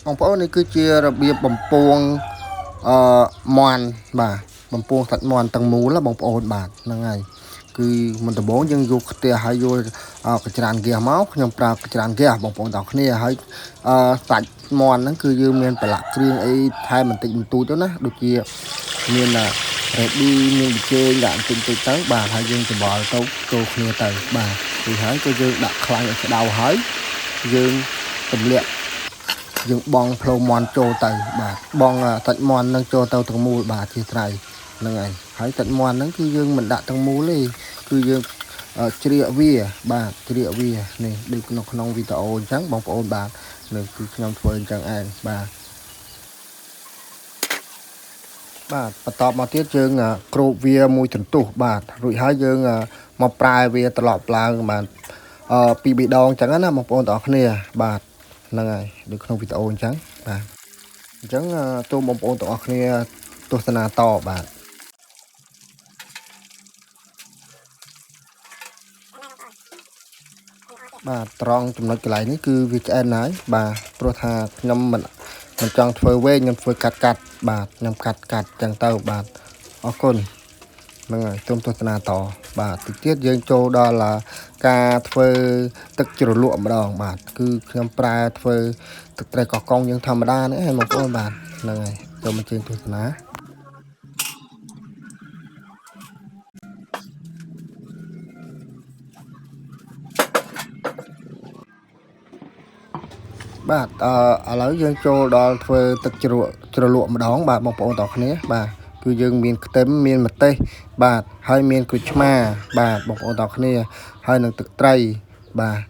បងប្អូននេះគឺជារបៀបបំពងមន់បាទបំពងសាច់មន់ទាំងមូលបងប្អូនបាទហ្នឹងហើយគឺមុនដំបូងយើងយកខ្ទះហើយយកកញ្ច្រានហ្គាសមកខ្ញុំប្រើកញ្ច្រានហ្គាសបងប្អូនទាំងគ្នាហើយសាច់មន់ហ្នឹងគឺយើងមានប្រឡាក់គ្រឿងអីថែមបន្តិចបន្តួចទៅណាដូចជាមានរ៉េឌីមានប៊ីចេងដាក់បន្តិចទៅបាទហើយយើងច្របល់ទៅចូលគ្នាទៅបាទពីហើយក៏យើងដាក់ខ្លាញ់ឲ្យក្តៅហើយយើងទម្លាក់យើងបងផ្លូវមន់ចូលទៅបាទបងសាច់មន់នឹងចូលទៅទាំងមូលបាទជាត្រៃហ្នឹងហើយសាច់មន់ហ្នឹងគឺយើងមិនដាក់ទាំងមូលទេគឺយើងជ្រៀកវាបាទជ្រៀកវានេះដូចក្នុងវីដេអូអញ្ចឹងបងប្អូនបាទនឹងគឺខ្ញុំធ្វើអញ្ចឹងឯងបាទបន្តមកទៀតយើងគ្របវាមួយចន្ទុះបាទរួចហើយយើងមកប្រែវាត្រឡប់ឡើងបាទពីរដងអញ្ចឹងណាបងប្អូនទាំងអស់គ្នាបាទហ្នឹងហើយដូចក្នុងវីដេអូអញ្ចឹងបាទអញ្ចឹងសូមបងប្អូនទាំងអស់គ្នាទស្សនាតបាទបាទត្រង់ចំណុចកន្លែងនេះគឺវាឆ្អិនហើយបាទព្រោះថាខ្ញុំមិនចង់ធ្វើវែងខ្ញុំធ្វើកាត់បាទខ្ញុំកាត់ចឹងទៅបាទអរគុណហ្នឹងហើយសូមទស្សនាតបាទតិចទៀតយើងចូលដល់ការធ្វើទឹកជ្រលក់ម្ដងបាទគឺខ្ញុំប្រើធ្វើទឹកត្រីកោះកុងយើងធម្មតានេះឯងបងប្អូនបាទហ្នឹងហើយសូមអញ្ជើញទស្សនាបាទឥឡូវយើងចូលដល់ធ្វើទឹកជ្រលក់ម្ដងបាទបងប្អូនទាំងគ្នាបាទគឺយើងមានខ្ទឹមមានម្ទេសបាទហើយមានក្រូចឆ្មាបាទបងប្អូនទាំងគ្នាហើយនឹងទឹកត្រីបាទ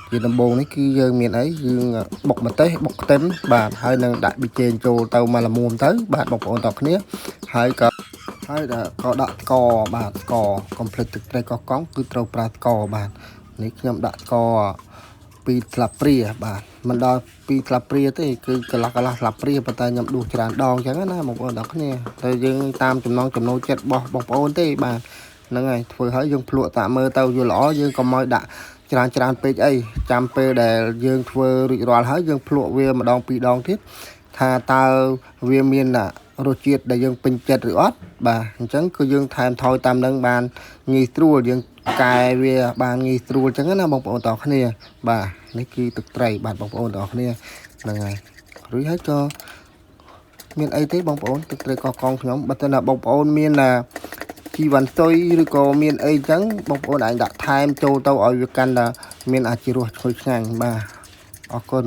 ជាដំបូងនេះគឺយើងមានអីយើងបុកម្ទេសបុកខ្ទឹមបាទហើយនឹងដាក់ប៊ីចេងចូលទៅមកល្មមទៅបាទបងប្អូនទាំងគ្នាហើយក៏ដាក់ស្ករបាទស្ករកុំភ្លេចទឹកត្រីកោះកុងគឺត្រូវប្រើស្ករបាទនេះខ្ញុំដាក់ស្ករ2ស្លាបព្រាបាទមិនដល់2ស្លាបព្រាទេគឺកន្លះស្លាបព្រាប៉ុន្តែខ្ញុំដួសច្រើនដងអញ្ចឹងណាបងប្អូនទាំងគ្នាតែយើងតាមចំណង់ចំណូលចិត្តរបស់បងប្អូនទេបាទហ្នឹងហើយធ្វើឲ្យយើងភ្លក់តាមើលទៅយល់ល្អយើងកុំឲ្យដាក់ច្រើនពេកអីចាំពេលដែលយើងធ្វើរួចរាល់ហើយយើងភ្លក់វាម្ដងពីរដងទៀតថាតើវាមានរសជាតិដែលយើងពេញចិត្តឬអត់បាទអញ្ចឹងគឺយើងថែមថយតាមនឹងបានងាយស្រួលយើងកែវាបានងាយស្រួលអញ្ចឹងណាបងប្អូនទាំងគ្នាបាទនេះគឺទឹកត្រីបាទបងប្អូនទាំងគ្នាហ្នឹងហើយរួចហើយក៏មានអីទេបងប្អូនទឹកត្រីកោះកុងខ្ញុំបើតែបងប្អូនមានជីវ៉ាន់សុយឬក៏មានអីចឹងបងប្អូនអាចដាក់ថែមចូលទៅឲ្យវាកាន់តែមានអាជីរសឈ្ងុយឆ្ងាញ់បាទអរគុណ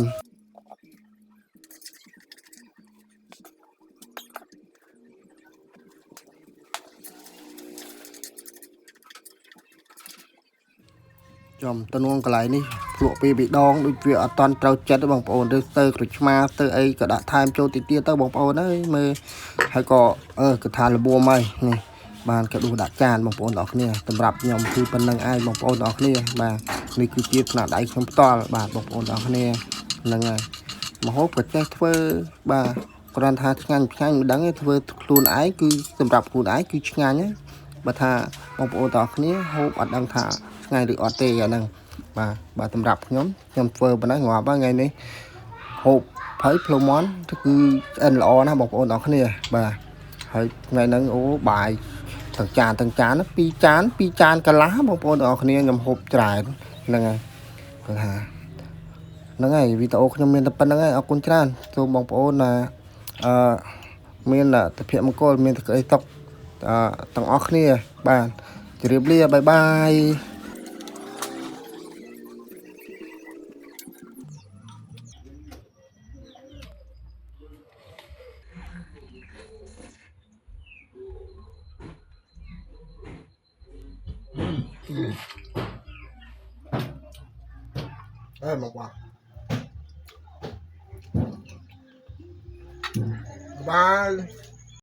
ចំតនួនកន្លែងនេះភ្លក់ពីដងដូចវាអត់តន់ត្រូវចិត្តទេបងប្អូនទៅក្រូចឆ្មាទៅអីក៏ដាក់ថែមចូលតិចទៀតទៅបងប្អូនអើយមើលហើយក៏គឺថាលបួមហើយនេះបានក៏ដួសដាក់ចានបងប្អូនទាំងគ្នាសម្រាប់ខ្ញុំគឺប៉ុណ្្នឹងឯងបងប្អូនទាំងគ្នាបាទនេះគឺជាថ្នាក់ដៃខ្ញុំផ្ទាល់បាទបងប្អូនទាំងគ្នាហ្នឹងហើយម្ហូបក៏ចេះធ្វើបាទគ្រាន់ថាឆ្ងាញ់មិនដឹងទេធ្វើខ្លួនឯងគឺសម្រាប់ខ្លួនឯងគឺឆ្ងាញ់បើថាបងប្អូនទាំងគ្នាហូបអត់ដឹងថាឆ្ងាញ់ឬអត់ទេអាហ្នឹងបាទសម្រាប់ខ្ញុំធ្វើប៉ុណ្ណឹងងាប់ហើយថ្ងៃនេះហូបហើយផ្លូវមន់គឺឆ្អិនល្អណាស់បងប្អូនទាំងគ្នាបាទហើយថ្ងៃហ្នឹងអូបាយទាំងចាន2ចាន កន្លះបងប្អូនទាំងគ្នាខ្ញុំហូបច្រើនហ្នឹងហើយគាត់ថាហ្នឹងហើយវីដេអូខ្ញុំមានតែប៉ុណ្្នឹងហើយអរគុណច្រើនសូមបងប្អូនមានសុភមង្គលមានសេចក្តីសុខទាំងអស់គ្នាបាទជម្រាបលាបាយបាយមកបាយ